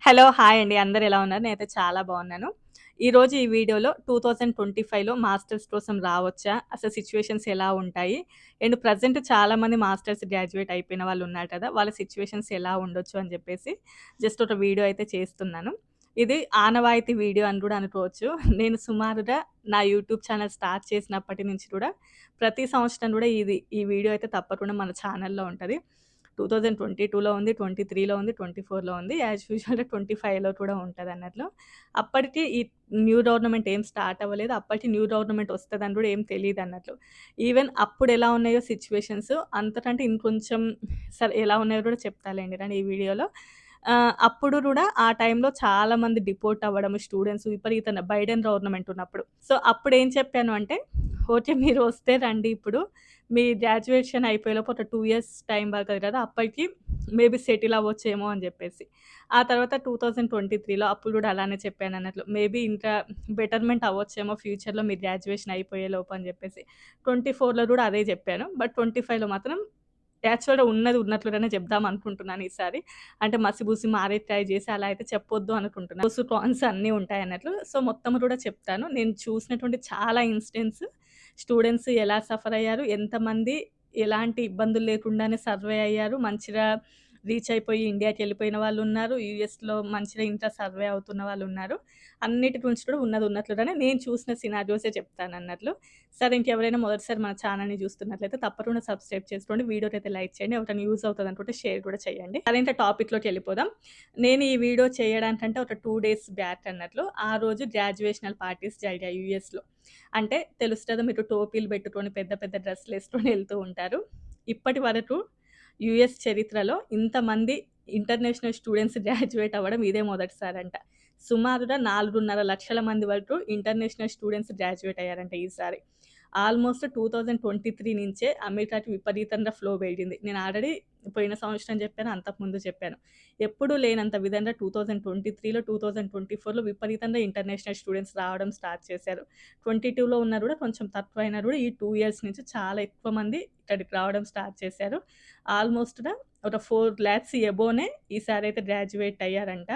Hello! Hi అండి. అందరూ ఎలా ఉన్నారు? నేనైతే చాలా బాగున్నాను. ఈరోజు ఈ వీడియోలో 2025లో మాస్టర్స్ కోసం రావచ్చా? అసలు సిట్యుయేషన్స్ ఎలా ఉంటాయి? అండ్ ప్రెజెంట్ చాలామంది మాస్టర్స్ గ్రాడ్యుయేట్ అయిపోయిన వాళ్ళు ఉన్నారు కదా! వాళ్ళ సిట్యుయేషన్స్ ఎలా ఉండొచ్చు అని చెప్పేసి జస్ట్ ఒక వీడియో అయితే చేస్తున్నాను. ఇది ఆనవాయితీ వీడియో అని కూడా అనుకోవచ్చు. నేను సుమారుగా నా యూట్యూబ్ ఛానెల్ స్టార్ట్ చేసినప్పటి నుంచి కూడా ప్రతి సంవత్సరం కూడా ఈ వీడియో అయితే తప్పకుండా మన ఛానెల్‌లో ఉంటది. 2022లో ఉంది, 23లో ఉంది, 24లో ఉంది. యాజ్ యూజువల్‌గా 25లో కూడా ఉంటదన్నట్లు. అప్పటికి ఈ న్యూ గవర్నమెంట్ ఏం స్టార్ట్ అవ్వలేదు. అప్పటికి న్యూ గవర్నమెంట్ వస్తదని కూడా ఏం తెలీదన్నట్లు. ఈవెన్ అప్పుడెలా ఉన్నాయో సిట్యుయేషన్స్ అంతకంటే ఇంకొంచెం సరే ఎలా ఉన్నాయో కూడా చెప్తాలేండి నేను ఈ వీడియోలో. అప్పుడు గూడా ఆ టైంలో చాలా మంది డిపోర్ట్ అవ్వడం స్టూడెంట్స్ విపరీతంగా బైడెన్ గవర్నమెంట్ ఉన్నప్పుడు. సో, అప్పుడేం చెప్పాను అంటే, ఓకే. మీరు వస్తే రండి ఇప్పుడు. మీ గ్రాడ్యుయేషన్ అయిపోయేలోపు ఒక 2 ఇయర్స్ టైం పడతది కదా! అప్పటికి మేబీ సెటిల్ అవ్వచ్చేమో అని జెప్పేసి. ఆ తర్వాత 2023లో అప్పుడు గూడా అలానే చెప్పానన్నట్లు. మేబీ ఇంకా బెటర్‌మెంట్ అవ్వచ్చేమో ఫ్యూచర్‌లో మీ గ్రాడ్యుయేషన్ అయిపోయేలోపు అని జెప్పేసి. 24లో గూడా అదే జెప్పాను. బట్ 25లో మాత్రం యాక్చువల్‌గా ఉన్నది ఉన్నట్లుగానే చెప్దాం అనుకుంటున్నాను ఈసారి. అంటే మసిబూసి మారే ట్రై చేసి అలా అయితే చెప్పొద్దు అనుకుంటున్నా. ప్రోస్, కాన్స్ అన్నీ ఉంటాయన్నట్లు. సో, మొత్తం కూడా చెప్తాను. నేను చూసినటువంటి చాలా ఇన్సిడెంట్స్ స్టూడెంట్స్ ఎలా సఫర్ అయ్యారు, ఎంతమంది ఎలాంటి ఇబ్బందులు లేకుండానే సర్వే అయ్యారు. మంచిగా రీచ్ అయిపోయి ఇండియాకెళ్ళిపోయిన వాళ్ళున్నారు. యూఎస్‌లో మంచిగా ఇంకా సర్వే అవుతున్న వాళ్ళున్నారు. అన్నిటి గురించి కూడా ఉన్నది ఉన్నట్లుగానే నేను చూసిన సినారియోసే చెప్తానన్నట్లు. సరే ఇంకెవరైనా మొదటిసారి మన ఛానెల్‌ని చూస్తున్నట్లయితే తప్పకుండా సబ్స్క్రైబ్ చేసుకోండి. వీడియోకైతే లైక్ చేయండి. ఎవరికైనా యూజ్ అవుతదనుకుంటే షేర్ కూడా చేయండి. సరే ఇంకా టాపిక్‌లోకెళ్ళిపోదాం. నేను ఈ వీడియో చేయడానికంటే ఒక 2 డేస్ బ్యాక్ అన్నట్లు. ఆ రోజు గ్రాడ్యుయేషనల్ పార్టీస్ జరిగాయి యూఎస్‌లో. అంటే తెలుస్తదా మీకు టోపీలు పెట్టుకొని పెద్ద పెద్ద డ్రెస్సులేసుకొని ఎళ్తూ ఉంటారు. ఇప్పటి వరకు యూఎస్ చరిత్రలో ఇంతమంది ఇంటర్నేషనల్ స్టూడెంట్స్ గ్రాడ్యుయేట్ అవ్వడం ఇదే మొదటిసారంట. సుమారుగా 4.5 లక్షల మంది వరకు ఇంటర్నేషనల్ స్టూడెంట్స్ గ్రాడ్యుయేట్ అయ్యారంట ఈసారి. ఆల్మోస్ట్ 2023 నుంచే అమెరికాకి విపరీతంగా ఫ్లో పెరిగింది. నేను ఆల్రెడీ పోయిన సంవత్సరం చెప్పాను, అంతకుముందు చెప్పాను. ఎప్పుడూ లేనంత విధంగా 2023లో, 2024లో విపరీతంగా ఇంటర్నేషనల్ స్టూడెంట్స్ రావడం స్టార్ట్ చేశారు. 22లో ఉన్నా కూడా కొంచెం తక్కువైనా కూడా ఈ 2 ఇయర్స్ నుంచి చాలా ఎక్కువ మంది ఇక్కడికి రావడం స్టార్ట్ చేశారు. ఆల్మోస్ట్‌గా ఒక 4,00,000 ఎబోనే ఈసారైతే గ్రాడ్యుయేట్ అయ్యారంట.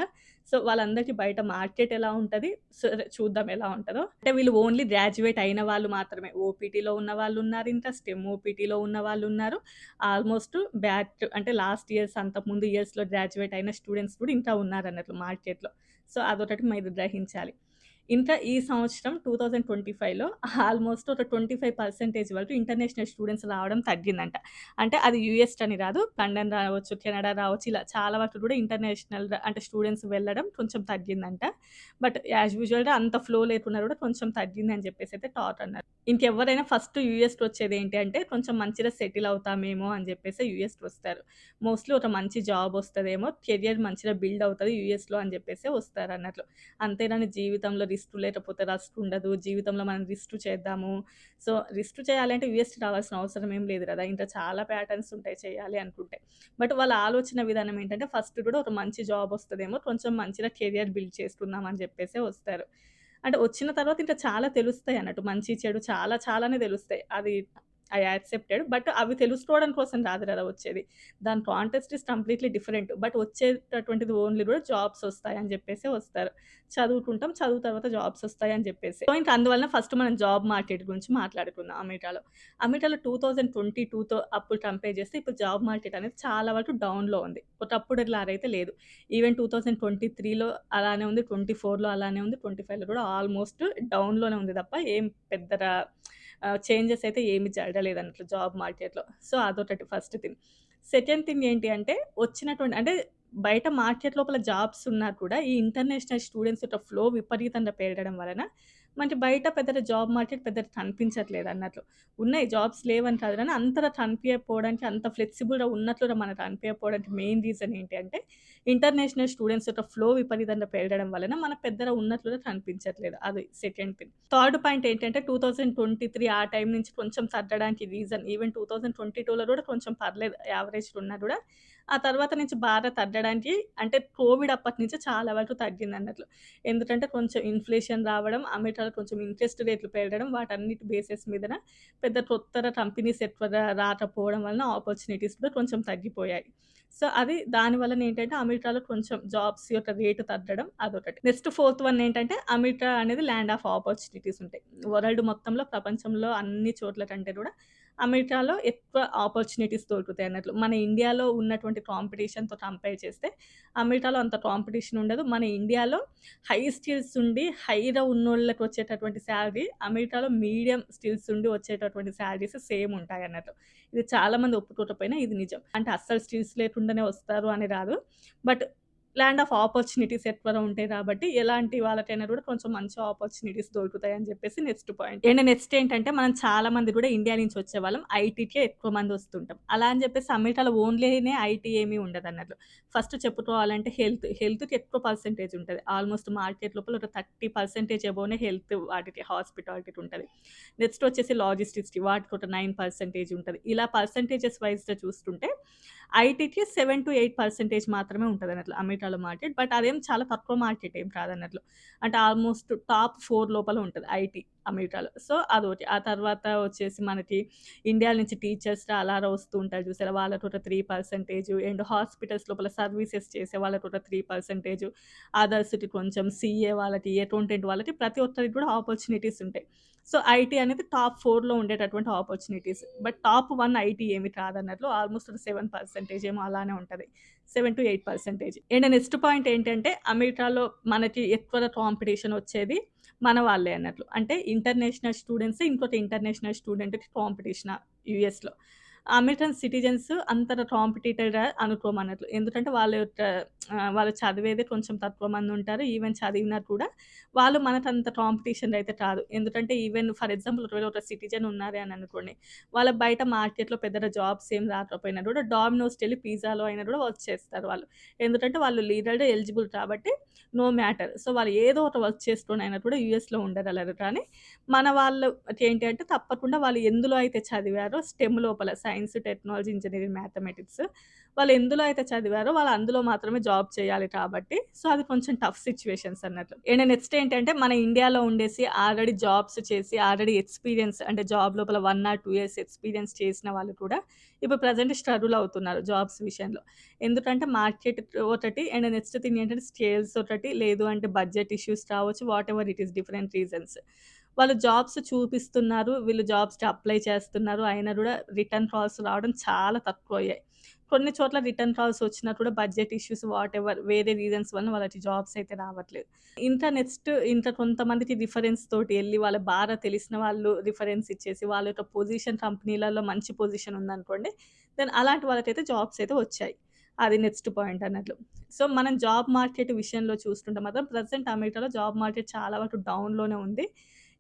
సో, వాళ్ళందరికీ బయట మార్కెట్ ఎలా ఉంటది? సరే చూద్దాం ఎలా ఉంటదో. అంటే వీళ్ళు ఓన్లీ గ్రాడ్యుయేట్ అయిన వాళ్ళు మాత్రమే. ఓపీటీలో ఉన్న వాళ్ళున్నారు. ఇంకా స్టెమ్ ఓపీటీలో ఉన్న వాళ్ళున్నారు. ఆల్మోస్ట్ బ్యాక్ అంటే లాస్ట్ ఇయర్స్ అంతకుముందు ఇయర్స్‌లో గ్రాడ్యుయేట్ అయిన స్టూడెంట్స్ కూడా ఇంకా ఉన్నారన్నట్లు మార్కెట్‌లో. సో, అదొకటి మీరు గ్రహించాలి. ఇంకా ఈ సంవత్సరం 2025లో ఆల్మోస్ట్ ఒక 25% వరకు ఇంటర్నేషనల్ స్టూడెంట్స్ రావడం తగ్గిందంట. అంటే అది యూఎస్ అని రాదు. లండన్ రావచ్చు, కెనడా రావచ్చు. ఇలా చాలా వరకు కూడా ఇంటర్నేషనల్ అంటే స్టూడెంట్స్ వెళ్ళడం కొంచెం తగ్గిందంట. బట్ యాజ్ యూజువల్‌గా అంత ఫ్లో లేకున్నా కూడా కొంచెం తగ్గిందని చెప్పేసైతే టాక్ అన్నారు. ఇంకెవ్వరైనా ఫస్ట్ యూఎస్‌కి వచ్చేదేంటి అంటే కొంచెం మంచిగా సెటిల్ అవుతామేమో అని చెప్పేసి యూఎస్‌కి వస్తారు. మోస్ట్‌లీ ఒక మంచి జాబ్ వస్తదేమో, కెరియర్ మంచిగా బిల్డ్ అవుతది యూఎస్‌లో అని చెప్పేసే వస్తారన్నట్లు. అంతేగాని జీవితంలో రిస్క్ లేకపోతే రస్ట్ ఉండదు. జీవితంలో మనం రిస్క్ చేద్దాము. సో, రిస్క్ చేయాలంటే యూఎస్‌కి రావాల్సిన అవసరం ఏం లేదు కదా! ఇంకా చాలా ప్యాటర్న్స్ ఉంటాయి చేయాలి అనుకుంటే. బట్ వాళ్ళ ఆలోచన విధానం ఏంటంటే ఫస్ట్ కూడా ఒక మంచి జాబ్ వస్తదేమో, కొంచెం మంచిగా కెరియర్ బిల్డ్ చేసుకుందాం అని చెప్పేసే వస్తారు. అంటే వచ్చిన తర్వాత ఇంకా చాలా తెలుస్తాయి అన్నట్టు. మంచి, చెడు చాలా చాలానే తెలుస్తాయి. అది ఐ యాక్సెప్టెడ్. బట్ అవి తెలుసుకోవడం కోసం కాదు కదా వచ్చేది. దాని context is completely different. But వచ్చేటటువంటిది ఓన్లీ కూడా జాబ్స్ వస్తాయని చెప్పేసే వస్తారు. చదువుకుంటాం. చదువు తర్వాత జాబ్స్ వస్తాయని చెప్పేసి. సో, ఇంక అందువలన ఫస్ట్ మనం జాబ్ మార్కెట్ గురించి మాట్లాడుకుందాం అమెరికాలో. అమెరికాలో 2022తో అప్పుడు కంపేర్ చేస్తే ఇప్పుడు జాబ్ మార్కెట్ అనేది చాలా వరకు డౌన్‌లో ఉంది. ఒకప్పుడు ఇలాగైతే లేదు. ఈవెన్ 2023లో అలానే ఉంది. 24లో అలానే ఉంది. 25లో కూడా ఆల్మోస్ట్ డౌన్‌లోనే ఉంది తప్ప ఏం పెద్దగా చేంజెస్ అయితే ఏమి జరగలేదన్నట్లు జాబ్ మార్కెట్‌లో. సో, అదొకటి ఫస్ట్ థింగ్. సెకండ్ థింగ్ ఏంటి అంటే వచ్చినటువంటి అంటే బయట మార్కెట్ లోపల జాబ్స్ ఉన్నా కూడా ఈ ఇంటర్నేషనల్ స్టూడెంట్స్ యొక్క ఫ్లో విపరీతంగా పెరగడం వలన మనకి బయట పెద్దగా జాబ్ మార్కెట్ పెద్దగా కనిపించట్లేదు అన్నట్లు. ఉన్నాయి జాబ్స్ లేవని కాదు గానీ అంతగా కనిపియకపోవడానికి అంత ఫ్లెక్సిబుల్‌గా ఉన్నట్లుగా మనకు అనిపియకపోవడానికి మెయిన్ రీజన్ ఏంటి అంటే ఇంటర్నేషనల్ స్టూడెంట్స్ యొక్క ఫ్లో విపరీతంగా పెరగడం వలన మనకు పెద్దగా ఉన్నట్లుగా కనిపించట్లేదు. అది సెకండ్ థింగ్. థర్డ్ పాయింట్ ఏంటంటే 2023 ఆ టైం నుంచి కొంచెం తగ్గడానికి రీజన్ ఈవెన్ 2022లో కూడా కొంచెం పర్లేదు యావరేజ్‌గా ఉన్నా కూడా ఆ తర్వాత నుంచి బాగా తగ్గడానికి అంటే కోవిడ్ అప్పటి నుంచి చాలా వరకు తగ్గిందన్నట్లు. ఎందుకంటే కొంచెం ఇన్‌ఫ్లేషన్ రావడం, అమెరికాలో కొంచెం ఇంట్రెస్ట్ రేట్లు పెరగడం వాటన్నిటి బేసెస్ మీదన పెద్ద కొత్తగా కంపెనీస్ ఎక్కువగా రాకపోవడం వలన ఆపర్చునిటీస్ కూడా కొంచెం తగ్గిపోయాయి. సో, అది దాని వలనేంటంటే అమెరికాలో కొంచెం జాబ్స్ యొక్క రేటు తగ్గడం అదొకటి. నెక్స్ట్ ఫోర్త్ వన్ ఏంటంటే అమెరికా అనేది ల్యాండ్ ఆఫ్ ఆపర్చునిటీస్ ఉంటాయి. వరల్డ్ మొత్తంలో ప్రపంచంలో అన్ని చోట్ల కంటే కూడా అమెరికాలో ఎక్కువ ఆపర్చునిటీస్ దొరుకుతాయన్నట్లు. మన ఇండియాలో ఉన్నటువంటి కాంపిటీషన్‌తో కంపేర్ చేస్తే అమెరికాలో అంత కాంపిటీషన్ ఉండదు. మన ఇండియాలో హై స్కిల్స్ ఉండి హై‌గా ఉన్నోళ్ళకి వచ్చేటటువంటి సాలరీ అమెరికాలో మీడియం స్కిల్స్ ఉండి వచ్చేటటువంటి సాలరీస్ సేమ్ ఉంటాయన్నట్టు. ఇది చాలామంది ఒప్పుకోకపోయినా ఇది నిజం. అంటే అస్సలు స్కిల్స్ లేకుండానే వస్తారు అని రాదు. బట్ ల్యాండ్ ఆఫ్ ఆపర్చునిటీస్ ఎక్కువగా ఉంటాయి కాబట్టి ఎలాంటి వాళ్ళకైనా కూడా కొంచెం మంచి ఆపర్చునిటీస్ దొరుకుతాయని చెప్పేసి నెక్స్ట్ పాయింట్. అండ్ నెక్స్ట్ ఏంటంటే మనం చాలా మంది కూడా ఇండియా నుంచి వచ్చేవాళ్ళం ఐటీకే ఎక్కువ మంది వస్తుంటాం. అలా అని చెప్పేసి అమెరికాలో ఓన్లీనే ఐటీ ఏమీ ఉండదన్నట్లు. ఫస్ట్ చెప్పుకోవాలంటే హెల్త్‌కి ఎక్కువ పర్సెంటేజ్ ఉంటది. ఆల్మోస్ట్ మార్కెట్ లోపల ఒక 30% అబోవ్‌నే హెల్త్ వాటికి హాస్పిటాలిటీకి ఉంటది. నెక్స్ట్ వచ్చేసి లాజిస్టిక్స్‌కి వాటికి ఒక 9% ఉంటది. ఇలా పర్సెంటేజెస్ వైస్‌గా చూస్తుంటే ఐటీకి 7-8% మాత్రమే ఉంటదన్నట్లు అమెరికాలో మార్కెట్. బట్ అదేం చాలా తక్కువ మార్కెట్ ఏం కాదన్నట్లు. అంటే ఆల్మోస్ట్ టాప్ 4 లోపల ఉంటది ఐటీ అమెరికాలో. సో, అదోటి. ఆ తర్వాత వచ్చేసి మనకి ఇండియా నుంచి టీచర్స్ అలా వస్తూ ఉంటారు చూసారా? వాళ్ళకి ఒక 3% అండ్ హాస్పిటల్స్ లోపల సర్వీసెస్ చేసే వాళ్ళకి ఒక 3%, అదర్స్‌కి కొంచెం సీఏ వాళ్ళకి, అకౌంటెంట్ వాళ్ళకి ప్రతి ఒక్కరికి కూడా ఆపర్చునిటీస్ ఉంటాయి. సో, ఐటీ అనేది టాప్ 4లో ఉండేటటువంటి ఆపర్చునిటీస్. బట్ టాప్ 1 ఐటీ ఏమి కాదన్నట్లు ఆల్మోస్ట్ ఒక 7% ఏమో అలానే ఉంటది. 7-8%. అండ్ నెక్స్ట్ పాయింట్ ఏంటంటే అమెరికాలో మనకి ఎక్కువగా కాంపిటీషన్ వచ్చేది మన వాళ్ళే అన్నట్లు. అంటే ఇంటర్నేషనల్ స్టూడెంట్స్ ఇంకోటి ఇంటర్నేషనల్ స్టూడెంట్‌కి కాంపిటీషన్ యూఎస్‌లో. అమెరికన్ సిటిజన్స్ అంతగా కాంపిటీటెడ్‌గా అనుకోమన్నట్లు. ఎందుకంటే వాళ్ళ యొక్క వాళ్ళు చదివేదే కొంచెం తక్కువ మందుంటారు. ఈవెన్ చదివినా కూడా వాళ్ళు మనకంత కాంపిటీషన్ అయితే కాదు. ఎందుకంటే ఈవెన్ ఫర్ ఎగ్జాంపుల్ ఒకవేళ ఒక సిటిజన్ ఉన్నారే అని అనుకోండి. వాళ్ళకి బయట మార్కెట్‌లో పెద్దగా జాబ్స్ ఏం రాకపోయినా కూడా డామినోస్‌కెళ్ళి పిజ్జాలో అయినా కూడా వర్క్ చేస్తారు వాళ్ళు. ఎందుకంటే వాళ్ళు లీగల్‌గా ఎలిజిబుల్ కాబట్టి నో మ్యాటర్. సో, వాళ్ళు ఏదో ఒక వర్క్ చేసుకొనైనా కూడా యూఎస్‌లో ఉండగలరు. కానీ మన వాళ్ళకి ఏంటి అంటే తప్పకుండా వాళ్ళు ఎందులో అయితే చదివారో స్టెమ్ లోపల సైన్స్, టెక్నాలజీ, ఇంజినీరింగ్, మ్యాథమెటిక్స్ వాళ్ళు ఎందులో అయితే చదివారో వాళ్ళు అందులో మాత్రమే జాబ్ చేయాలి కాబట్టి సో, అది కొంచెం టఫ్ సిట్యుయేషన్స్ అన్నట్లు. అండ్ నెక్స్ట్ ఏంటంటే మన ఇండియాలో ఉండేసి ఆల్రెడీ జాబ్స్ చేసి ఆల్రెడీ ఎక్స్‌పీరియన్స్ అంటే జాబ్ లోపల 1 ఆర్ 2 ఇయర్స్ ఎక్స్‌పీరియన్స్ చేసిన వాళ్ళు కూడా ఇప్పుడు ప్రెజెంట్ స్ట్రగుల్ అవుతున్నారు జాబ్స్ విషయంలో. ఎందుకంటే మార్కెట్ ఒకటి అండ్ నెక్స్ట్ థింగ్ ఏంటంటే స్కేల్స్ ఒకటి లేదు అంటే బడ్జెట్ ఇష్యూస్ కావచ్చు. Whatever it is different reasons. వాళ్ళు జాబ్స్ చూపిస్తున్నారు. వీళ్ళు జాబ్స్‌కి అప్లై చేస్తున్నారు. అయినా గూడా రిటర్న్ కాల్స్ రావడం చాలా తక్కువయ్యాయి. కొన్ని చోట్ల రిటర్న్ కాల్స్ వచ్చినా కూడా బడ్జెట్ ఇష్యూస్ వాటెవర్ వేరే రీజన్స్ వలన వాళ్ళకి జాబ్స్ అయితే రావట్లేదు. ఇంకా కొంతమందికి రిఫరెన్స్ తోటి ఎళ్లి వాళ్ళ బాగా తెలిసిన వాళ్ళు రిఫరెన్స్ ఇచ్చేసి వాళ్ళ యొక్క పొజిషన్ కంపెనీలలో మంచి పొజిషన్ ఉందనుకోండి. దెన్ అలాంటి వాళ్ళకైతే జాబ్స్ అయితే వచ్చాయి. అది నెక్స్ట్ పాయింట్ అన్నట్లు. సో, మనం జాబ్ మార్కెట్ విషయంలో చూసుకుంటే మాత్రం ప్రెజెంట్ అమెరికాలో జాబ్ మార్కెట్ చాలా వరకు డౌన్‌లోనే ఉంది.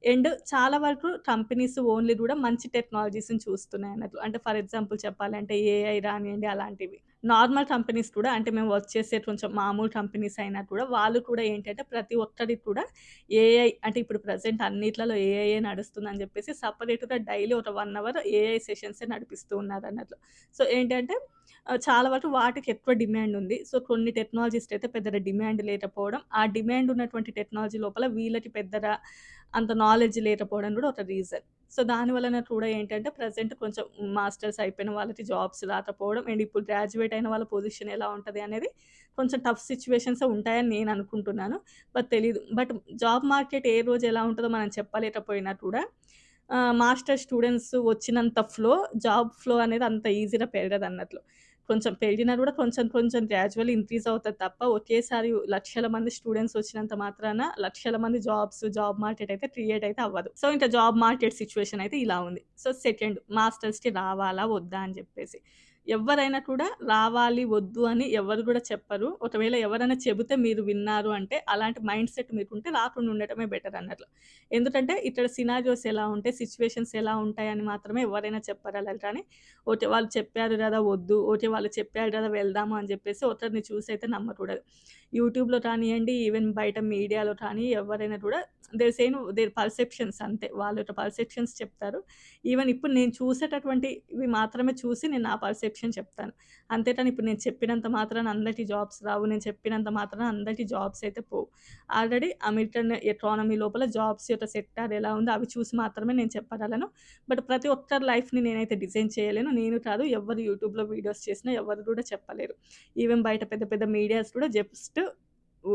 అండ్ చాలా వరకు కంపెనీస్ ఓన్లీ గూడా మంచి టెక్నాలజీస్‌ని చూస్తున్నాయన్నట్లు. అంటే ఫర్ ఎగ్జాంపుల్ చెప్పాలంటే ఏఐ రానియండి అలాంటివి. నార్మల్ కంపెనీస్ కూడా అంటే మేము వర్క్ చేసే కొంచెం మామూలు కంపెనీస్ అయినా కూడా వాళ్ళు కూడా ఏంటంటే ప్రతి ఒక్కరికి కూడా ఏఐ అంటే ఇప్పుడు ప్రెజెంట్ అన్నిట్లలో ఏఐయే నడుస్తుందని జెప్పేసి సెపరేట్‌గా డైలీ ఒక 1 అవర్ ఏఐ సెషన్సే నడిపిస్తూ ఉన్నారన్నట్లు. సో, ఏంటంటే చాలా వరకు వాటికి ఎక్కువ డిమాండ్ ఉంది. సో, కొన్ని టెక్నాలజీస్‌కి అయితే పెద్దగా డిమాండ్ లేకపోవడం, ఆ డిమాండ్ ఉన్నటువంటి టెక్నాలజీ లోపల వీళ్ళకి పెద్దగా అంత నాలెడ్జ్ లేకపోవడం కూడా ఒక రీజన్. సో, దాని వలన కూడా ఏంటంటే ప్రెజెంట్ కొంచెం మాస్టర్స్ అయిపోయిన వాళ్ళకి జాబ్స్ రాకపోవడం అండ్ ఇప్పుడు గ్రాడ్యుయేట్ అయిన వాళ్ళ పొజిషన్ ఎలా ఉంటది అనేది కొంచెం టఫ్ సిట్యుయేషన్సే ఉంటాయని నేను అనుకుంటున్నాను. బట్ తెలీదు. బట్ జాబ్ మార్కెట్ ఏ రోజు ఎలా ఉంటదో మనం చెప్పలేకపోయినా కూడా మాస్టర్స్ స్టూడెంట్స్ వచ్చినంత జాబ్ ఫ్లో అనేది అంత ఈజీగా పెరగదన్నట్లు. కొంచెం పెరిగినా కూడా కొంచెం కొంచెం గ్రాడ్యువల్లీ ఇంక్రీజ్ అవుతది తప్ప ఒకేసారి లక్షల మంది స్టూడెంట్స్ వచ్చినంత మాత్రాన లక్షల మంది జాబ్ మార్కెట్ అయితే క్రియేట్ అయితే అవ్వదు. సో, ఇంకా జాబ్ మార్కెట్ సిట్యుయేషన్ అయితే ఇలా ఉంది. సో, సెకండ్ మాస్టర్స్‌కి రావాలా? వద్దా? అని చెప్పేసి. ఎవ్వరైనా కూడా రావాలి, వద్దు అని ఎవరు కూడా చెప్పరు. ఒకవేళ ఎవరైనా చెబితే మీరు విన్నారు అంటే అలాంటి మైండ్ సెట్ మీకుంటే రాకుండా ఉండటమే బెటర్ అన్నట్లు. ఎందుకంటే ఇక్కడ సినారియోస్ ఎలా ఉంటాయి, సిట్యుయేషన్స్ ఎలా ఉంటాయని మాత్రమే ఎవరైనా చెప్పగలరు కానీ, ఓకే. వాళ్ళు చెప్పారు గదా! వద్దు. ఓకే. వాళ్ళు చెప్పారు గదా! వెళ్దాము అని జెప్పేసి ఒకరిని చూసైతే నమ్మకూడదు. యూట్యూబ్‌లో కానియండి, ఈవెన్ బయట మీడియాలో కానీ ఎవరైనా కూడా దేర్ పర్సెప్షన్స్ అంతే. వాళ్ళ యొక్క పర్సెప్షన్స్ చెప్తారు. ఈవెన్ ఇప్పుడు నేను చూసేటటువంటివి మాత్రమే చూసి నేను నా పర్సెప్షన్ ప్రొజెక్షన్ చెప్తాను. అంతేకాని ఇప్పుడు నేను చెప్పినంత మాత్రాన అందరికీ జాబ్స్ రావు. నేను చెప్పినంత మాత్రాన అందరికీ జాబ్స్ అయితే పోవు. ఆల్రెడీ అమెరికన్ ఎకానమీ లోపల జాబ్స్ యొక్క సెక్టార్ ఎలా ఉందో అవి చూసి మాత్రమే నేను చెప్పగలను. బట్ ప్రతి ఒక్కరి లైఫ్‌ని నేనైతే డిజైన్ చేయలేను. నేను కాదు, ఎవ్వరు యూట్యూబ్‌లో వీడియోస్ చేసినా ఎవరు కూడా చెప్పలేరు. ఈవెన్ బయట పెద్ద పెద్ద మీడియాస్ కూడా జస్ట్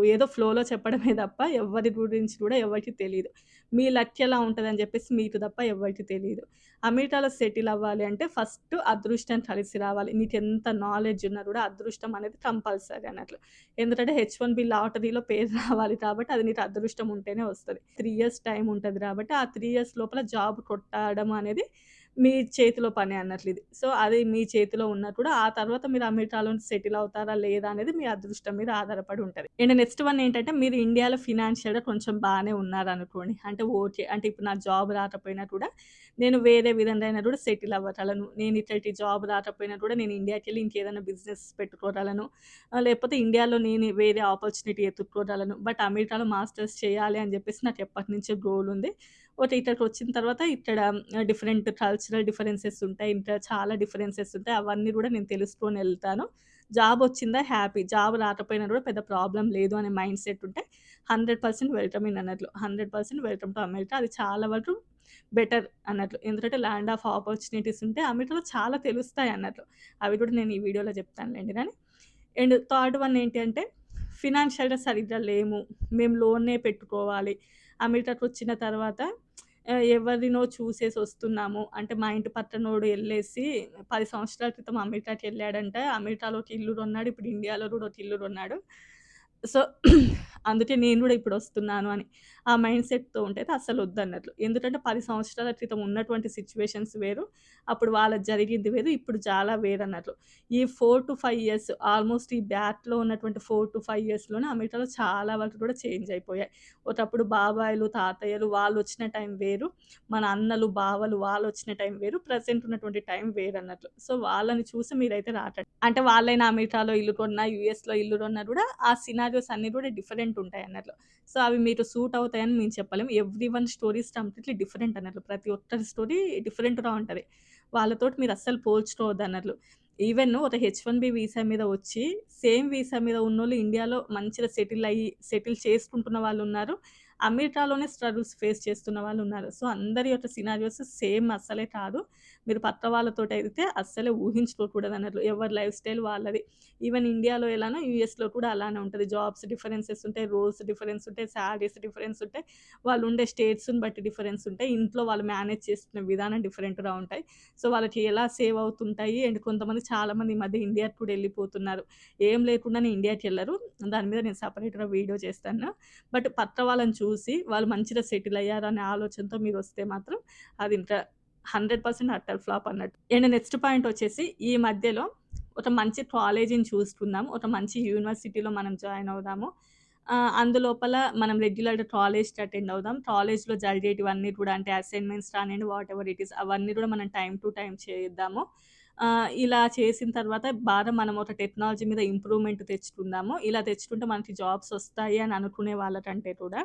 ఏదో ఫ్లోలో చెప్పడమే తప్ప ఎవ్వరి గురించి కూడా ఎవరికీ తెలీదు. మీ లక్ ఎలా ఉంటదని చెప్పేసి మీకు తప్ప ఎవ్వరికీ తెలీదు. అమెరికాలో సెటిల్ అవ్వాలి అంటే ఫస్ట్ అదృష్టం కలిసి రావాలి. నీకెంత నాలెడ్జ్ ఉన్నా కూడా అదృష్టం అనేది కంపల్సరీ అన్నట్లు. ఎందుకంటే హెచ్-1బీ లాటరీలో పేరు రావాలి కాబట్టి అది నీకు అదృష్టం ఉంటేనే వస్తది. 3 ఇయర్స్ టైమ్ ఉంటది కాబట్టి ఆ 3 ఇయర్స్ లోపల జాబ్ కొట్టడం అనేది మీ చేతిలో పని అన్నట్లు ఇది. సో, అది మీ చేతిలో ఉన్నా కూడా ఆ తర్వాత మీరు అమెరికాలో సెటిల్ అవుతారా లేదా అనేది మీ అదృష్టం మీద ఆధారపడి ఉంటది. అండ్ నెక్స్ట్ వన్ ఏంటంటే మీరు ఇండియాలో ఫినాన్షియల్‌గా కొంచెం బానే ఉన్నారనుకోండి. అంటే ఓకే. అంటే ఇప్పుడు నాకు జాబ్ రాకపోయినా కూడా నేను వేరే విధంగా అయినా కూడా సెటిల్ అవ్వగలను. నేను ఇట్లాంటి జాబ్ రాకపోయినా కూడా నేను ఇండియాకెళ్ళి ఇంకేదైనా బిజినెస్ పెట్టుకోగలను. లేకపోతే ఇండియాలో నేను వేరే ఆపర్చునిటీ ఎతుక్కోగలను. బట్ అమెరికాలో మాస్టర్స్ చేయాలి అని చెప్పేసి నాకు ఎప్పటినుంచో గోల్ ఉంది. ఓకే. ఇక్కడికొచ్చిన తర్వాత ఇక్కడ డిఫరెంట్ కల్చరల్ డిఫరెన్సెస్ ఉంటాయి. ఇంకా చాలా డిఫరెన్సెస్ ఉంటాయి. అవన్నీ కూడా నేను తెలుసుకొనెళ్తాను. జాబ్ వచ్చిందా హ్యాపీ. జాబ్ రాకపోయినా కూడా పెద్ద ప్రాబ్లమ్ లేదు అనే మైండ్ సెట్ ఉంటే 100% వెల్కమ్ ఇన్ అన్నట్లు. 100% వెల్కమ్ టు అమెరికా. అది చాలా వరకు బెటర్ అన్నట్లు. ఎందుకంటే ల్యాండ్ ఆఫ్ ఆపర్చునిటీస్ ఉంటే అమెరికాలో చాలా తెలుస్తాయి అన్నట్లు. అవి కూడా నేను ఈ వీడియోలో చెప్తానులెండి గానీ. అండ్ థర్డ్ వన్ ఏంటి అంటే ఫినాన్షియల్‌గా సరిగ్గా లేము. మేము లోనే పెట్టుకోవాలి. అమెరికాకొచ్చిన తర్వాత ఎవరినో చూసేసొస్తున్నాము. అంటే మా ఇంటి పక్కనోడు ఎళ్ళేసి 10 సంవత్సరాల క్రితం అమెరికాకెళ్ళాడంట. అమెరికాలో ఒక ఇల్లు కొన్నాడు. ఇప్పుడు ఇండియాలో గూడా ఒక ఇల్లు కొన్నాడు. సో, అందుకే నేను గూడా ఇప్పుడొస్తున్నాను అని. ఆ మైండ్ సెట్‌తో ఉంటే అస్సలొద్దన్నట్లు. ఎందుకంటే 10 సంవత్సరాల క్రితం ఉన్నటువంటి సిట్యుయేషన్స్ వేరు. అప్పుడు వాళ్ళకి జరిగింది వేరు. ఇప్పుడు చాలా వేరన్నట్లు. ఈ 4-5 ఇయర్స్ ఆల్‌మోస్ట్ ఈ బ్యాక్‌లో ఉన్నటువంటి 4-5 ఇయర్స్‌లోనే అమెరికాలో చాలా వరకు కూడా చేంజ్ అయిపోయాయి. ఒకప్పుడు బాబాయిలు, తాతయ్యలు వాళ్ళొచ్చిన టైం వేరు. మన అన్నలు, బావలు వాళ్ళొచ్చిన టైం వేరు. ప్రెజెంట్ ఉన్నటువంటి టైం వేరన్నట్లు. సో, వాళ్ళని చూసి మీరైతే రాకండి. అంటే వాళ్ళైనా అమెరికాలో ఇల్లు కొన్నా, యూఎస్‌లో ఇల్లు కొన్నా కూడా ఆ సినారియోస్ అన్నీ కూడా డిఫరెంట్ ఉంటాయన్నట్లు. సో, అవి మీకు సూట్ అవుతాయని మేము చెప్పలేము. ఎవ్రీవన్ స్టోరీస్ కంప్లీట్‌లీ డిఫరెంట్ అన్నట్లు. ప్రతి ఒక్కరి స్టోరీ డిఫరెంట్‌గా ఉంటది. వాళ్ళతోటి మీరు అస్సలు పోల్చుకోవద్దన్నట్లు. ఈవెన్ ఒక హెచ్-1బీ వీసా మీద వచ్చి, సేమ్ వీసా మీద ఉన్నోళ్ళు ఇండియాలో మంచిగా సెటిల్ చేసుకుంటున్న వాళ్ళున్నారు. అమెరికాలోనే స్ట్రగుల్స్ ఫేస్ చేస్తున్న వాళ్ళున్నారు. సో, అందరి యొక్క సినారియోస్ సేమ్ అస్సలే కాదు. మీరు పక్క వాళ్ళతోటైతే అస్సలే ఊహించుకోకూడదన్నట్లు. ఎవరి లైఫ్ స్టైల్ వాళ్ళది. ఈవెన్ ఇండియాలో ఎలానో యూఎస్‌లో కూడా అలానే ఉంటది. జాబ్స్ డిఫరెన్సెస్ ఉంటాయి. రోల్స్ డిఫరెన్స్ ఉంటాయి. సాలరీస్ డిఫరెన్స్ ఉంటాయి. వాళ్ళుండే స్టేట్స్‌ని బట్టి డిఫరెన్స్ ఉంటాయి. ఇంట్లో వాళ్ళు మేనేజ్ చేసుకునే విధానం డిఫరెంట్‌గా ఉంటాయి. సో, వాళ్ళకి ఎలా సేవ్ అవుతుంటాయి అండ్ కొంతమంది చాలామంది ఈ మధ్య ఇండియాకి కూడా ఎళ్ళిపోతున్నారు. ఏం లేకుండానే ఇండియాకెళ్లరు. దాని మీద నేను సెపరేట్‌గా వీడియో చేస్తాను. బట్ పక్క వాళ్ళని చూసి వాళ్ళు మంచిగా సెటిల్ అయ్యారనే ఆలోచనతో మీరొస్తే మాత్రం అది ఇంకా 100% అట్టర్ ఫ్లాప్ అన్నట్టు. అండ్ నెక్స్ట్ పాయింట్ వచ్చేసి ఈ మధ్యలో ఒక మంచి కాలేజీని చూసుకుందాం. ఒక మంచి యూనివర్సిటీలో మనం జాయిన్ అవుదాము. అందులోపల మనం రెగ్యులర్‌గా కాలేజ్‌కి అటెండ్ అవుదాం. కాలేజ్‌లో జరిగేటివన్నీ కూడా అంటే అసైన్‌మెంట్స్ కానియండి వాట్ ఎవర్ ఇట్ ఈస్ అవన్నీ కూడా మనం టైమ్ టు టైమ్ చేద్దాము. ఇలా చేసిన తర్వాత బాగా మనం ఒక టెక్నాలజీ మీద ఇంప్రూవ్‌మెంట్ తెచ్చుకుందాము. ఇలా తెచ్చుకుంటే మనకి జాబ్స్ వస్తాయి అని అనుకునే వాళ్ళకంటే కూడా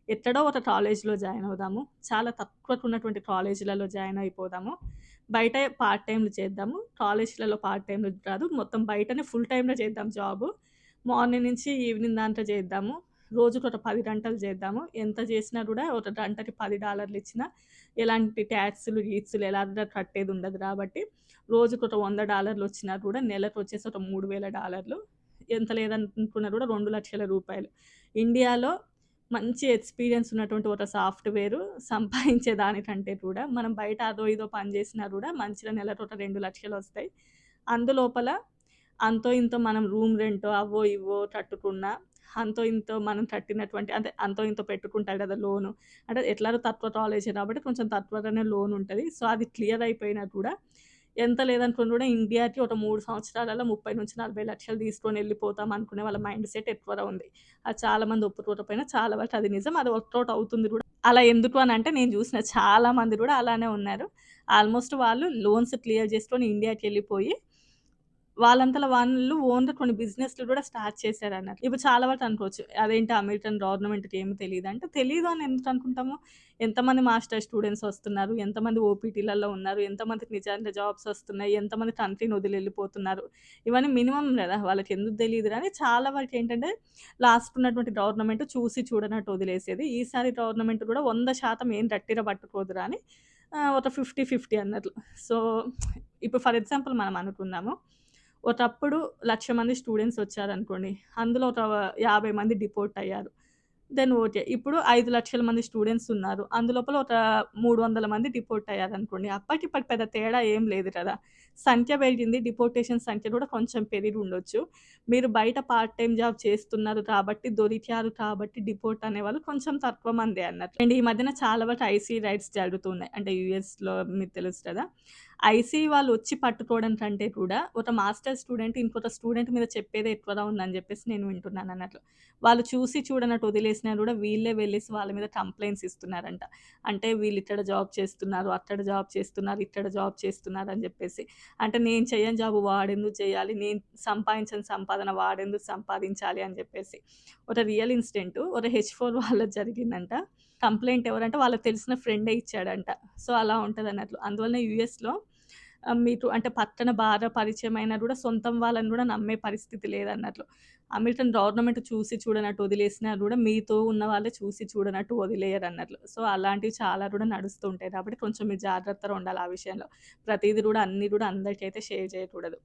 ఎక్కడో ఒక కాలేజ్‌లో జాయిన్ అవుదాము. చాలా తక్కువకున్నటువంటి కాలేజీలలో జాయిన్ అయిపోదాము. బయటే పార్ట్ టైమ్‌లు చేద్దాము. కాలేజ్‌లలో పార్ట్ టైమ్‌లు కాదు. మొత్తం బయటనే ఫుల్ టైమ్‌లో చేద్దాం జాబు. మార్నింగ్ నుంచి ఈవినింగ్ దాంకా చేద్దాము. రోజుకొక 10 గంటలు చేద్దాము. ఎంత చేసినా కూడా ఒక గంటకి $10 ఇచ్చినా ఎలాంటి ట్యాక్స్‌లు, గీక్స్‌లు ఎలాగా కట్టేదుండదు కాబట్టి రోజుకొక $100 వచ్చినా కూడా నెలకొచ్చేసి ఒక $3000 ఎంత లేదనుకున్నా కూడా రూ. 2,00,000. ఇండియాలో మంచి ఎక్స్‌పీరియన్స్ ఉన్నటువంటి ఒక సాఫ్ట్‌వేరు సంపాదించే దానికంటే కూడా మనం బయట అదో ఇదో పని చేసినా కూడా మంచిగా నెలకు ఒక 2,00,000 వస్తాయి. అందులోపల అంతో ఇంతో మనం రూమ్ రెంటో అవో ఇవో కట్టుకున్నా, అంతో ఇంతో మనం కట్టినటువంటి అంటే అంతో ఇంతో పెట్టుకుంటారు కదా లోను. అంటే ఎట్లాగో తక్కువ కాలేజే కాబట్టి కొంచెం తక్కువగానే లోన్ ఉంటది. సో, అది క్లియర్ అయిపోయినా కూడా ఎంత లేదనుకున్నా కూడా ఇండియాకి ఒక 3 సంవత్సరాలలో 30-40 లక్షలు తీసుకొని ఎళ్ళిపోతాం అనుకునే వాళ్ళ మైండ్ సెట్ ఎక్కువగా ఉంది. అది చాలామంది ఒప్పుకోకపోయినా చాలా వరకు అది నిజం. అది వర్కౌట్ అవుతుంది కూడా. అలా ఎందుకు అనంటే నేను చూసిన చాలా మంది కూడా అలానే ఉన్నారు. ఆల్మోస్ట్ వాళ్ళు లోన్స్ క్లియర్ చేసుకొని ఇండియాకెళ్ళిపోయి వాళ్ళంతట వాళ్ళు ఓన్‌గా కొన్ని బిజినెస్‌లు గూడా స్టార్ట్ చేశారన్నట్టు. ఇప్పుడు చాలా వరకు అనుకోవచ్చు. అదేంటి అమెరికన్ గవర్నమెంట్‌కి ఏమి తెలీదా? అంటే తెలీదు అని ఎందుకు అనుకుంటాము? ఎంతమంది మాస్టర్ స్టూడెంట్స్ వస్తున్నారు? ఎంతమంది ఓపీటీలలో ఉన్నారు? ఎంతమందికి నిజంగా జాబ్స్ వస్తున్నాయి? ఎంతమంది కంట్రీని వదిలి ఎళ్ళిపోతున్నారు? ఇవన్నీ మినిమమ్ గదా! వాళ్ళకెందుకు తెలీదు గానీ చాలా వరకేంటంటే లాస్ట్ ఉన్నటువంటి గవర్నమెంట్ చూసి చూడనట్టు వదిలేసేది. ఈసారి గవర్నమెంట్ గూడా 100% ఏం గట్టిగా పట్టుకోదురా అని ఒక 50, 50 అన్నట్లు. సో, ఇప్పుడు ఫర్ ఎగ్జాంపుల్ మనం అనుకుందాము. ఒకప్పుడు 1,00,000 మంది స్టూడెంట్స్ వచ్చారనుకోండి. అందులో ఒక 50 మంది డిపోర్ట్ అయ్యారు. Then okay. ఇప్పుడు 5,00,000 మంది స్టూడెంట్స్ ఉన్నారు. అందులోపల ఒక 300 మంది డిపోర్ట్ అయ్యారనుకోండి. అప్పటికిప్పటికి పెద్ద తేడా ఏం లేదు కదా! సంఖ్య పెరిగింది. డిపోర్టేషన్ సంఖ్య కూడా కొంచెం పెరిగి ఉండొచ్చు. మీరు బయట పార్ట్ టైమ్ జాబ్ చేస్తున్నారు కాబట్టి, దొరికారు కాబట్టి డిపోర్ట్ అనేవాళ్ళు కొంచెం తక్కువ మందే అన్నట్లు. అండ్ ఈ మధ్యన చాలా వరకు ఐసీ రైడ్స్ జరుగుతున్నాయి. అంటే యూఎస్‌లో మీకు తెలుసు కదా! ఐసీ వాళ్ళు వచ్చి పట్టుకోవడం కంటే కూడా ఒక మాస్టర్స్ స్టూడెంట్ ఇంకొక స్టూడెంట్ మీద చెప్పేదే ఎక్కువగా ఉందని చెప్పేసి నేను వింటున్నానన్నట్లు. వాళ్ళు చూసి చూడనట్టు వదిలేసినా గూడా వీళ్ళే వెళ్ళేసి వాళ్ళ మీద కంప్లెయింట్స్ ఇస్తున్నారంట. అంటే వీళ్ళిక్కడ జాబ్ చేస్తున్నారు, అక్కడ జాబ్ చేస్తున్నారు, ఇక్కడ జాబ్ చేస్తున్నారు అని జెప్పేసి. అంటే నేను చెయ్యని జాబ్ వాడెందుకు చేయాలి? నేను సంపాదించని సంపాదన వాడెందుకు సంపాదించాలి అని జెప్పేసి. ఒక రియల్ ఇన్సిడెంట్ ఒక హెచ్4 వాళ్ళది జరిగిందంట. కంప్లెయింట్ ఎవరంటే వాళ్ళకి తెలిసిన ఫ్రెండే ఇచ్చాడంట. సో, అలా ఉంటదన్నట్లు. అందువలన యూఎస్‌లో మీకు అంటే పక్కన బాగా పరిచయమైనా గూడా సొంతం వాళ్ళని గూడా నమ్మే పరిస్థితి లేదన్నట్లు. అమెరికన్ గవర్నమెంట్ చూసి చూడనట్టు వదిలేసినా గూడా మీతో ఉన్న వాళ్ళే చూసి చూడనట్టు వదిలేయరన్నట్లు. సో, అలాంటివి చాలా గూడా నడుస్తూ ఉంటాయి. కాబట్టి కొంచెం మీరు జాగ్రత్తగా ఉండాలి ఆ విషయంలో. ప్రతీది గూడా అన్నీ గూడా అందరికైతే షేర్ చేయకూడదు.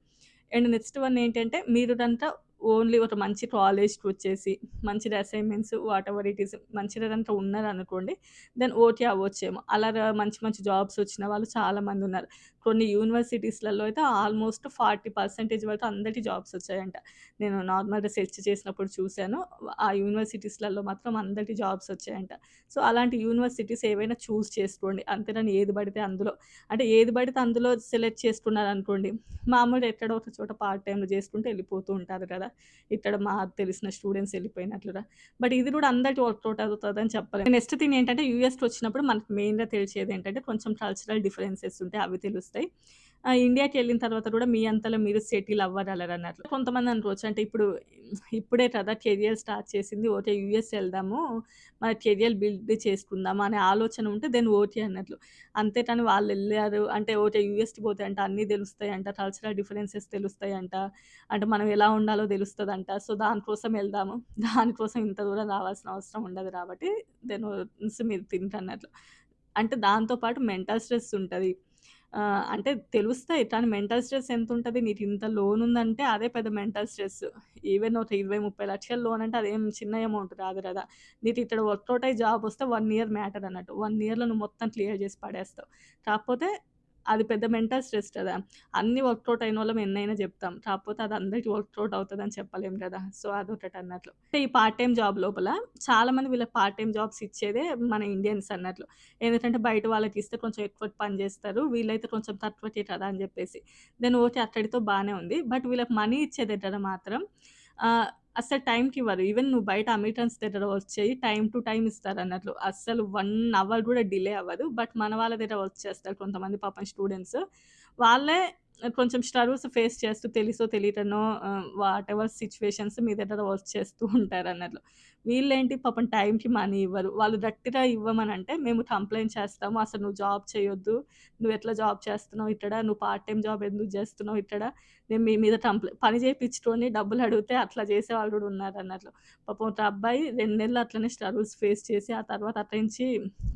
అండ్ నెక్స్ట్ వన్ ఏంటంటే మీరు గనక ఓన్లీ ఒక మంచి కాలేజ్‌కొచ్చేసి మంచిగా అసైన్‌మెంట్స్ వాటెవర్ ఇట్ ఈస్ మంచిగా గనక ఉన్నారనుకోండి. దెన్ ఓకే అవ్వచ్చేమో. అలాగా మంచి మంచి జాబ్స్ వచ్చిన వాళ్ళు చాలా మందున్నారు. కొన్ని యూనివర్సిటీస్‌లలో అయితే ఆల్‌మోస్ట్ 40% వరకు అందరికి జాబ్స్ వచ్చాయంట. నేను నార్మల్‌గా సెర్చ్ చేసినప్పుడు చూసాను. ఆ యూనివర్సిటీస్‌లలో మాత్రం అందరికి జాబ్స్ వచ్చాయంట. సో, అలాంటి యూనివర్సిటీస్ ఏవైనా చూజ్ చేసుకోండి. అంతేగాని ఏది పడితే అందులో అంటే ఏది పడితే అందులో సెలెక్ట్ చేసుకున్నారనుకోండి. మామూలుగా ఎక్కడో ఒక చోట పార్ట్ టైమ్‌లు చేసుకుంటూ ఎళ్ళిపోతూ ఉంటారు కదా! ఇక్కడ మాకు తెలిసిన స్టూడెంట్స్ ఎళ్ళిపోయినట్లుగా. బట్ ఇది కూడా అందరికి వర్కౌట్ అవుతదని చెప్పలేం. నెక్స్ట్ థింగ్ ఏంటంటే యూఎస్‌కొచ్చినప్పుడు మనకు మెయిన్‌గా తెలిసేదేంటంటే కొంచెం కల్చరల్ డిఫరెన్సెస్ ఉంటాయి. అవి తెలుస్తాయి. ఇండియాకెళ్ళిన తర్వాత కూడా మీ అంతలో మీరు సెటిల్ అవ్వగలరన్నట్లు. కొంతమంది అనుకోవచ్చు అంటే ఇప్పుడే కదా కెరియర్ స్టార్ట్ చేసింది. ఓకే యూఎస్ ఎళ్దాము. మన కెరియర్ బిల్డ్ చేసుకుందాం అనే ఆలోచన ఉంటే దెన్ ఓకే అన్నట్లు. అంతేకాని వాళ్ళెళ్లారు అంటే ఓకే యూఎస్‌కి పోతే అంట అన్నీ తెలుస్తాయంట. Cultural differences తెలుస్తాయంట. అంటే మనం ఎలా ఉండాలో తెలుస్తదంట. సో, దానికోసం ఎళ్దాము. దానికోసం ఇంత దూరం రావాల్సిన అవసరం ఉండదు కాబట్టి దెన్ వన్స్ మీరు తింటన్నట్లు. అంటే దాంతో పాటు మెంటల్ స్ట్రెస్ ఉంటది. అంటే తెలుస్తాయి. కానీ మెంటల్ స్ట్రెస్ ఎంతుంటది? నీకింత లోన్ ఉందంటే అదే పెద్ద మెంటల్ స్ట్రెస్. ఈవెన్ ఒక 20, 30 లక్షల లోన్ అంటే అదేం చిన్న అమౌంట్ కాదు కదా! నీకిక్కడ వర్కౌట్ అయ్యి జాబ్ వస్తే 1 ఇయర్ మ్యాటర్ అన్నట్టు. 1 ఇయర్‌లో నువ్వు మొత్తం క్లియర్ చేసి పడేస్తావు. కాకపోతే అది పెద్ద మెంటల్ స్ట్రెస్ కదా! అన్నీ వర్కౌట్ అయినోళ్ళం ఎన్నైనా జెప్తాం. కాకపోతే అది అందరికి వర్కౌట్ అవుతదని చెప్పలేం గదా! సో, అదొకటన్నట్లు. ఈ పార్ట్ టైమ్ జాబ్ లోపల చాలా మంది వీళ్ళకి పార్ట్ టైమ్ జాబ్స్ ఇచ్చేదే మన ఇండియన్స్ అన్నట్లు. ఎందుకంటే బయట వాళ్ళకిస్తే కొంచెం ఎక్కువ పని జేస్తారు. వీళ్ళైతే కొంచెం తక్కువకే కదా అని జెప్పేసి. దెన్ ఓకే అక్కడితో బానే ఉంది. బట్ వీళ్ళకి మనీ ఇచ్చే దగ్గర మాత్రం ఆహ్, అస్సలు టైమ్‌కివ్వరు. ఈవెన్ నువ్వు బయట అమెరికన్స్ దగ్గర వచ్చేయి టైమ్ టు టైమ్ ఇస్తారన్నట్లు. అస్సలు 1 అవర్ గూడా డిలే అవ్వదు. బట్ మన వాళ్ళ దగ్గర వచ్చేస్తారు కొంతమంది పాపం స్టూడెంట్స్. వాళ్ళే కొంచెం స్ట్రగుల్స్ ఫేస్ చేస్తూ తెలుసో తెలియకనో వాటెవర్ సిట్యుయేషన్స్ మీ దగ్గర వర్క్ చేస్తూ ఉంటారన్నట్లు. వీళ్ళేంటి పాపం టైమ్‌కి మనీ ఇవ్వరు. వాళ్ళు గట్టిగా ఇవ్వమనంటే మేము కంప్లెయింట్ చేస్తాము. అసలు నువ్వు జాబ్ చేయొద్దు. నువ్వెట్లా జాబ్ చేస్తున్నావు ఇక్కడ? నువ్వు పార్ట్ టైమ్ జాబ్ ఎందుకు జేస్తున్నావు ఇక్కడ? నేను మీ మీద పని చేపిచ్చుకొని డబ్బులడిగితే అట్లా చేసేవాళ్ళు గూడా ఉన్నారన్నట్లు. పాపం ఒక అబ్బాయి 2 నెలలు అట్లనే స్ట్రగుల్స్ ఫేస్ చేసి, ఆ తర్వాత అక్కడి నుంచి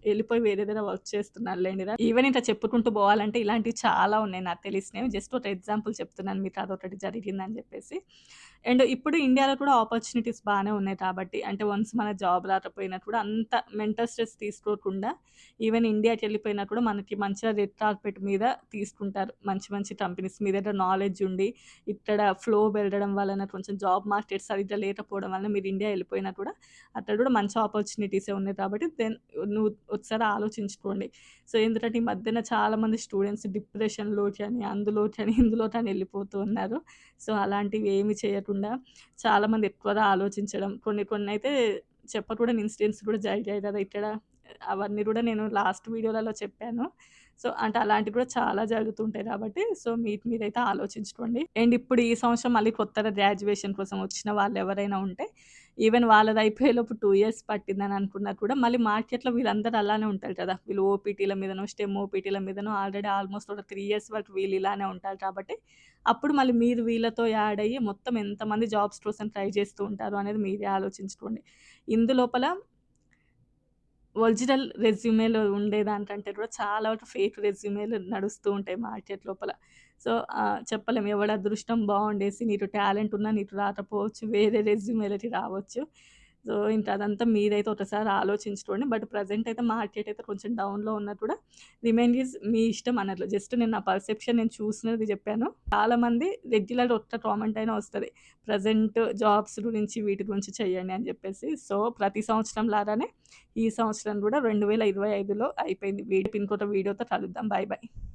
ఎళ్ళిపోయి వేరే దగ్గర వర్క్ చేస్తున్నాడులెండిరా. ఈవెన్ ఇట్లా చెప్పుకుంటూ పోవాలంటే ఇలాంటివి చాలా ఉన్నాయి నాకు తెలిసినవి. జస్ట్ ఒక ఎగ్జాంపుల్ చెప్తున్నాను మీకు అదొకటి జరిగిందని జెప్పేసి. అండ్ ఇప్పుడు ఇండియాలో కూడా ఆపర్చునిటీస్ బానే ఉన్నాయి కాబట్టి, అంటే వన్స్ మన జాబ్ రాకపోయినా కూడా అంత మెంటల్ స్ట్రెస్ తీసుకోకుండా ఈవెన్ ఇండియాకెళ్ళిపోయినా కూడా మనకి మంచిగా రెడ్ కార్పెట్ మీద తీసుకుంటారు. మంచి మంచి కంపెనీస్ మీ దగ్గర నాలెడ్జ్ ఉండి, ఇక్కడ ఫ్లో పెరగడం వలన కొంచెం జాబ్ మార్కెట్ సరిగ్గా లేకపోవడం వలన మీరు ఇండియా ఎళ్ళిపోయినా కూడా అక్కడ కూడా మంచి ఆపర్చునిటీసే ఉన్నాయి కాబట్టి దెన్ నువ్వు ఒకసారి ఆలోచించుకోండి. సో, ఎందుకంటే ఈ మధ్యన చాలామంది స్టూడెంట్స్ డిప్రెషన్‌లోకి అని, అందులోకి అని, ఇందులోకి అని ఎళ్ళిపోతూ ఉన్నారు. సో, అలాంటివి ఏమి చేయకుండా చాలామంది ఎక్కువగా ఆలోచించడం కొన్ని కొన్నయితే చెప్పకూడని ఇన్సిడెంట్స్ కూడా జరిగాయి కదా! ఇక్కడ. అవన్నీ కూడా నేను లాస్ట్ వీడియోలలో చెప్పాను. సో, అంటే అలాంటివి కూడా చాలా జరుగుతుంటాయి కాబట్టి, సో, మీరైతే ఆలోచించుకోండి. అండ్ ఇప్పుడు ఈ సంవత్సరం మళ్ళీ కొత్తగా గ్రాడ్యుయేషన్ కోసం వచ్చిన వాళ్ళెవరైనా ఉంటే, ఈవెన్ వాళ్ళది అయిపోయేలోపు 2 ఇయర్స్ పట్టిందని అనుకున్నా కూడా, మళ్ళీ మార్కెట్‌లో వీళ్ళందరూ అలానే ఉంటారు కదా! వీళ్ళు ఓపీటీల మీదనో, స్టెమ్ ఓపీటీల మీదనో ఆల్రెడీ ఆల్మోస్ట్ ఒక 3 ఇయర్స్ వరకు వీళ్ళు ఇలానే ఉంటారు కాబట్టి, అప్పుడు మళ్ళీ మీరు వీళ్ళతో యాడ్ అయ్యి మొత్తం ఎంతమంది జాబ్స్ కోసం ట్రై చేస్తూ ఉంటారు అనేది మీరే ఆలోచించుకోండి. ఇందులోపల ఒరిజినల్ రెజ్యూమేలో ఉండేదానికంటే కూడా చాలా వరకు ఫేక్ రెజ్యూమేలు నడుస్తూ ఉంటాయి మార్కెట్ లోపల. సో, చెప్పలేం ఎవడి అదృష్టం బావుండేసి నీకు టాలెంట్ ఉన్నా నీకు రాకపోవచ్చు. వేరే రెజ్యూమేలకి రావచ్చు. సో, ఇంక అదంతా మీరైతే ఒకసారి ఆలోచించుకోండి. బట్ ప్రెజెంట్ అయితే మార్కెట్ అయితే కొంచెం డౌన్‌లో ఉన్నా కూడా రిమైనింగ్ మీ ఇష్టం అన్నట్లు. జస్ట్ నేను నా పర్సెప్షన్ నేను చూసినది చెప్పాను. చాలామంది రెగ్యులర్ ఒక్క కామెంట్ అయినా వస్తది. ప్రెజెంట్ జాబ్స్ గురించి వీటి గురించి చేయండి అని చెప్పేసి. సో, ప్రతి సంవత్సరం లాగానే ఈ సంవత్సరం గూడా 2025లో అయిపోయింది. ఇంకొక వీడియోతో కలుద్దాం. Bye bye.